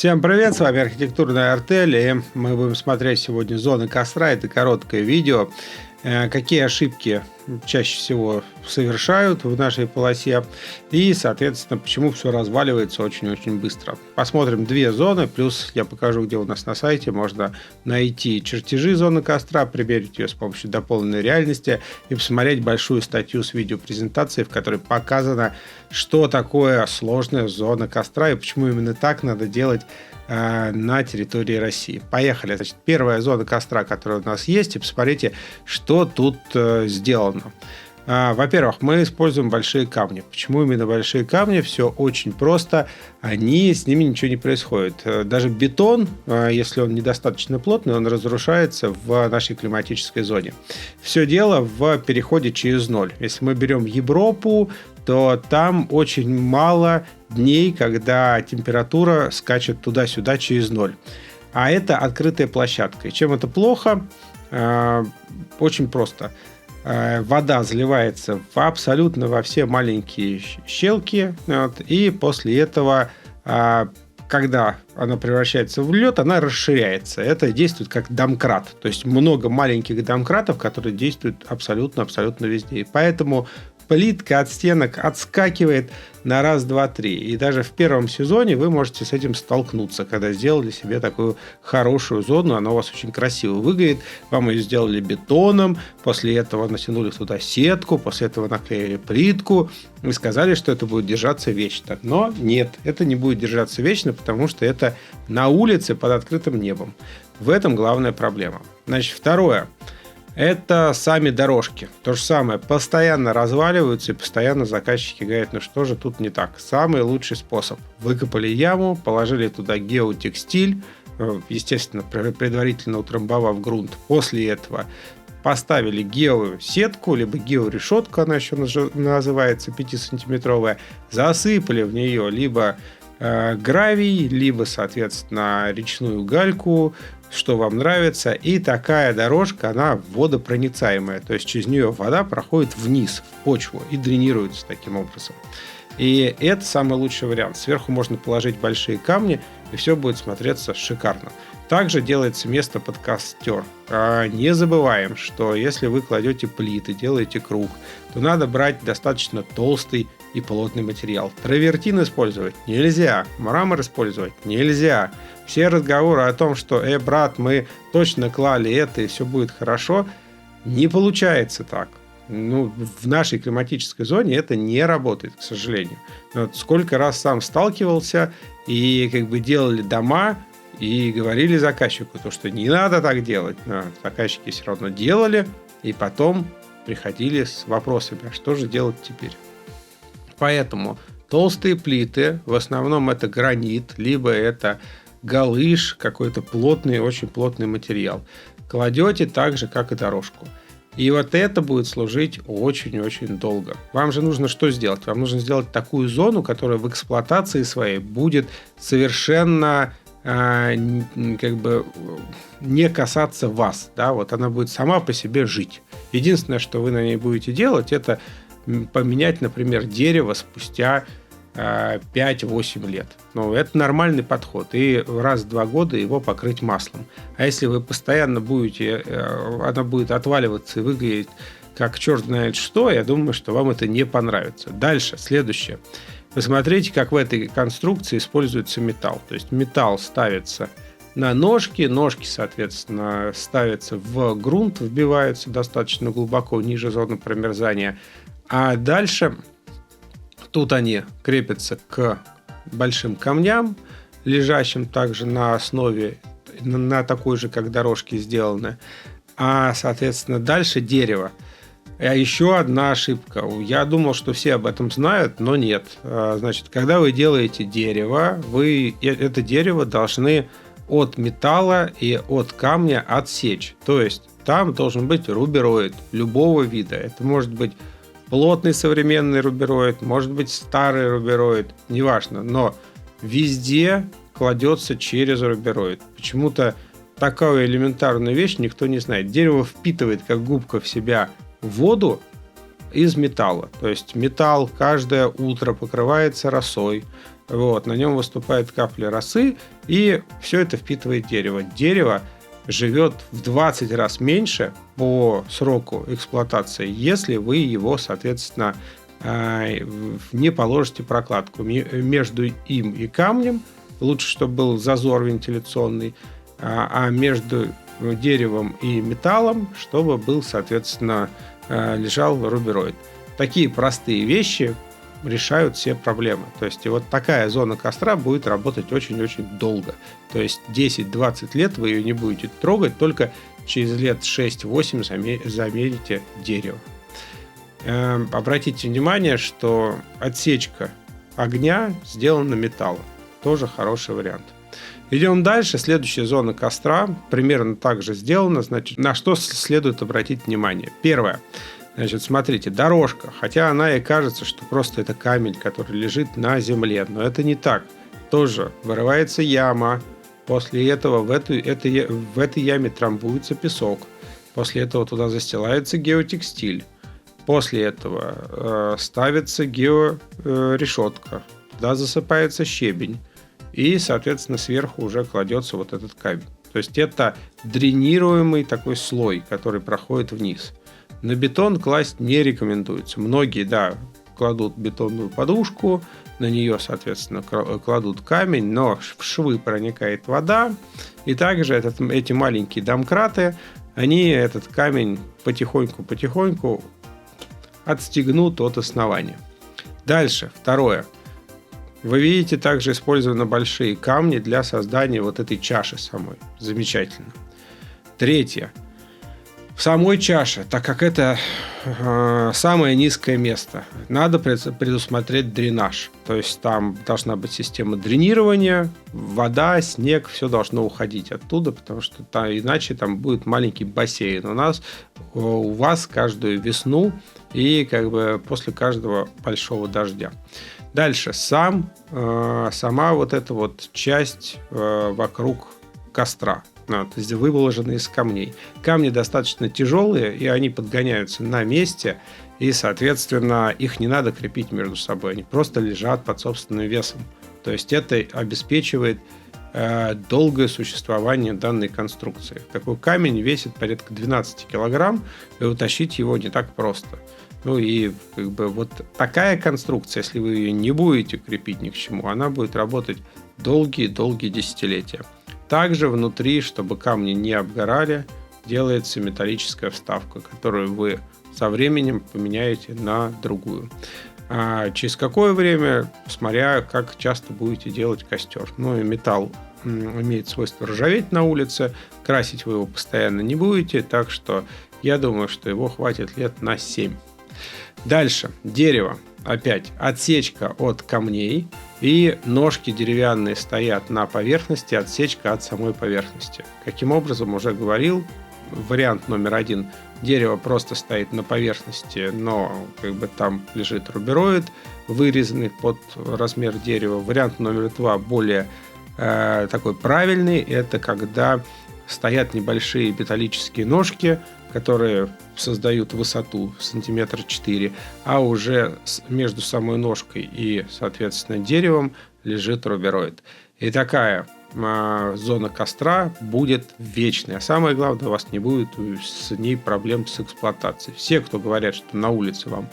Всем привет, с вами Архитектурная Артель, и мы будем смотреть сегодня зоны костра. Это короткое видео. Какие ошибки чаще всего совершают в нашей полосе и, соответственно, почему все разваливается очень-очень быстро. Посмотрим две зоны, плюс я покажу, где у нас на сайте можно найти чертежи зоны костра, примерить ее с помощью дополненной реальности и посмотреть большую статью с видеопрезентацией, в которой показано, что такое сложная зона костра и почему именно так надо делать на территории России. Поехали. Значит, первая зона костра, которая у нас есть, и посмотрите, что тут сделано. Во-первых, мы используем большие камни. Почему именно большие камни? Все очень просто. С ними ничего не происходит. Даже бетон, если он недостаточно плотный, он разрушается в нашей климатической зоне. Все дело в переходе через ноль. Если мы берем Европу, то там очень мало дней, когда температура скачет туда-сюда через ноль. А это открытая площадка. И чем это плохо? Очень просто. Вода заливается абсолютно во все маленькие щелки, и после этого, когда она превращается в лед, она расширяется. Это действует как домкрат. То есть много маленьких домкратов, которые действуют абсолютно везде. И поэтому плитка от стенок отскакивает на раз, два, три. И даже в первом сезоне вы можете с этим столкнуться, когда сделали себе такую хорошую зону. Она у вас очень красиво выглядит. Вам ее сделали бетоном, после этого натянули туда сетку, после этого наклеили плитку и сказали, что это будет держаться вечно. Но нет, это не будет держаться вечно, потому что это на улице под открытым небом. В этом главная проблема. Значит, второе. Это сами дорожки. То же самое. Постоянно разваливаются, и постоянно заказчики говорят, ну что же тут не так. Самый лучший способ. Выкопали яму, положили туда геотекстиль, естественно, предварительно утрамбовав грунт. После этого поставили геосетку, либо георешетку, она еще называется, 5-сантиметровая, засыпали в нее либо гравий, либо, соответственно, речную гальку, что вам нравится, и такая дорожка, она водопроницаемая, то есть через нее вода проходит вниз, в почву, и дренируется таким образом. И это самый лучший вариант. Сверху можно положить большие камни, и все будет смотреться шикарно. Также делается место под костер. Не забываем, что если вы кладете плиты, делаете круг, то надо брать достаточно толстый и плотный материал. Травертин использовать нельзя, мрамор использовать нельзя. Все разговоры о том, что брат, мы точно клали это и все будет хорошо, не получается так. В нашей климатической зоне это не работает, к сожалению. Сколько раз сам сталкивался и делали дома и говорили заказчику, что не надо так делать. Но заказчики все равно делали и потом приходили с вопросами, а что же делать теперь? Поэтому толстые плиты, в основном это гранит, либо это галыш, какой-то плотный, очень плотный материал. Кладете так же, как и дорожку. И вот это будет служить очень-очень долго. Вам же нужно что сделать? Вам нужно сделать такую зону, которая в эксплуатации своей будет совершенно не касаться вас. Да? Вот она будет сама по себе жить. Единственное, что вы на ней будете делать, это поменять, например, дерево спустя 5-8 лет. Это нормальный подход. И раз в 2 года его покрыть маслом. А если вы постоянно она будет отваливаться и выглядеть как черт знает что, я думаю, что вам это не понравится. Дальше, следующее. Посмотрите, как в этой конструкции используется металл. То есть металл ставится на ножки, соответственно, ставятся в грунт, вбиваются достаточно глубоко, ниже зоны промерзания. А дальше тут они крепятся к большим камням, лежащим также на основе, на такой же, как дорожки сделаны. А, соответственно, дальше дерево. А еще одна ошибка. Я думал, что все об этом знают, но нет. Значит, когда вы делаете дерево, вы это дерево должны от металла и от камня отсечь. То есть там должен быть рубероид любого вида. Это может быть плотный современный рубероид, может быть старый рубероид, неважно, но везде кладется через рубероид. Почему-то такую элементарную вещь никто не знает. Дерево впитывает как губка в себя воду из металла. То есть металл каждое утро покрывается росой, вот, на нем выступают капли росы, и все это впитывает дерево. Дерево живет в 20 раз меньше по сроку эксплуатации, если вы его, соответственно, не положите прокладку между им и камнем. Лучше, чтобы был зазор вентиляционный, а между деревом и металлом, чтобы был, соответственно, лежал рубероид. Такие простые вещи решают все проблемы. То есть, и вот такая зона костра будет работать очень-очень долго. То есть, 10-20 лет вы ее не будете трогать, только через лет 6-8 заметите дерево. Обратите внимание, что отсечка огня сделана металлом. Тоже хороший вариант. Идем дальше. Следующая зона костра примерно так же сделана. Значит, на что следует обратить внимание? Первое. Значит, смотрите, дорожка. Хотя она и кажется, что просто это камень, который лежит на земле. Но это не так. Тоже вырывается яма. После этого в этой яме трамбуется песок. После этого туда застилается геотекстиль. После этого ставится георешетка. Туда засыпается щебень. И, соответственно, сверху уже кладется вот этот камень. То есть это дренируемый такой слой, который проходит вниз. На бетон класть не рекомендуется. Многие, да, кладут бетонную подушку, на нее, соответственно, кладут камень, но в швы проникает вода. И также эти маленькие домкраты, они этот камень потихоньку отстегнут от основания. Дальше, второе. Вы видите, также использованы большие камни для создания вот этой чаши самой. Замечательно. Третье. В самой чаше, так как это самое низкое место, надо предусмотреть дренаж. То есть там должна быть система дренирования, вода, снег, все должно уходить оттуда, потому что иначе там будет маленький бассейн у вас каждую весну и как бы после каждого большого дождя. Дальше сама вот эта вот часть вокруг костра. То есть выложены из камней. Камни достаточно тяжелые, и они подгоняются на месте, и, соответственно, их не надо крепить между собой. Они просто лежат под собственным весом. То есть это обеспечивает долгое существование данной конструкции. Такой камень весит порядка 12 килограмм, и утащить его не так просто. Ну и как бы вот такая конструкция, если вы ее не будете крепить ни к чему, она будет работать долгие-долгие десятилетия. Также внутри, чтобы камни не обгорали, делается металлическая вставка, которую вы со временем поменяете на другую. А через какое время, смотря как часто будете делать костер. Ну и металл имеет свойство ржаветь на улице, красить вы его постоянно не будете, так что я думаю, что его хватит лет на 7. Дальше. Дерево. Опять отсечка от камней, и ножки деревянные стоят на поверхности, отсечка от самой поверхности. Каким образом, уже говорил, вариант номер 1. Дерево просто стоит на поверхности, но как бы там лежит рубероид, вырезанный под размер дерева. Вариант номер 2 более такой правильный. Это когда стоят небольшие металлические ножки, которые создают высоту сантиметра 4, а уже между самой ножкой и, соответственно, деревом лежит рубероид. И такая зона костра будет вечной. А самое главное, у вас не будет с ней проблем с эксплуатацией. Все, кто говорят, что на улице вам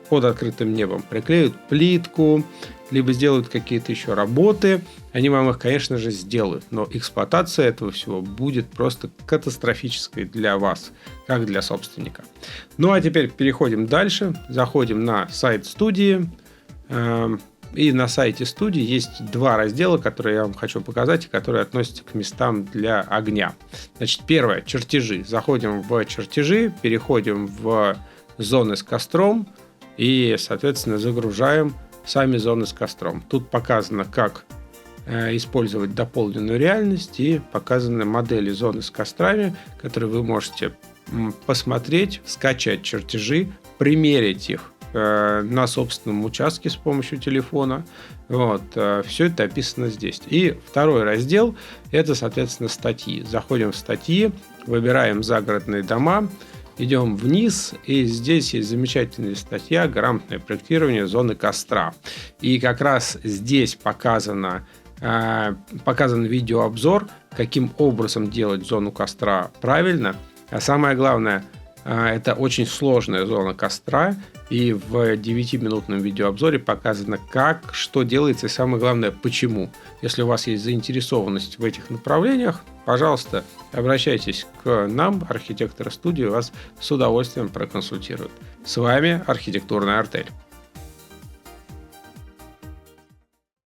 под открытым небом приклеют плитку, либо сделают какие-то еще работы, они вам их, конечно же, сделают. Но эксплуатация этого всего будет просто катастрофической для вас, как для собственника. Ну, а теперь переходим дальше. Заходим на сайт студии. И на сайте студии есть 2 раздела, которые я вам хочу показать, и которые относятся к местам для огня. Значит, первое – чертежи. Заходим в чертежи, переходим в зоны с костром и, соответственно, загружаем сами зоны с костром. Тут показано, как использовать дополненную реальность, и показаны модели зоны с кострами, которые вы можете посмотреть, скачать чертежи, примерить их на собственном участке с помощью телефона. Вот. Все это описано здесь. И второй раздел – это, соответственно, статьи. Заходим в статьи, выбираем загородные дома идем вниз, и здесь есть замечательная статья «Грамотное проектирование зоны костра». И как раз здесь показан видеообзор, каким образом делать зону костра правильно. А самое главное, это очень сложная зона костра, и в 9-минутном видеообзоре показано, как, что делается, и самое главное, почему. Если у вас есть заинтересованность в этих направлениях, пожалуйста, обращайтесь к нам, архитектора студии, вас с удовольствием проконсультируют. С вами архитектурная артель.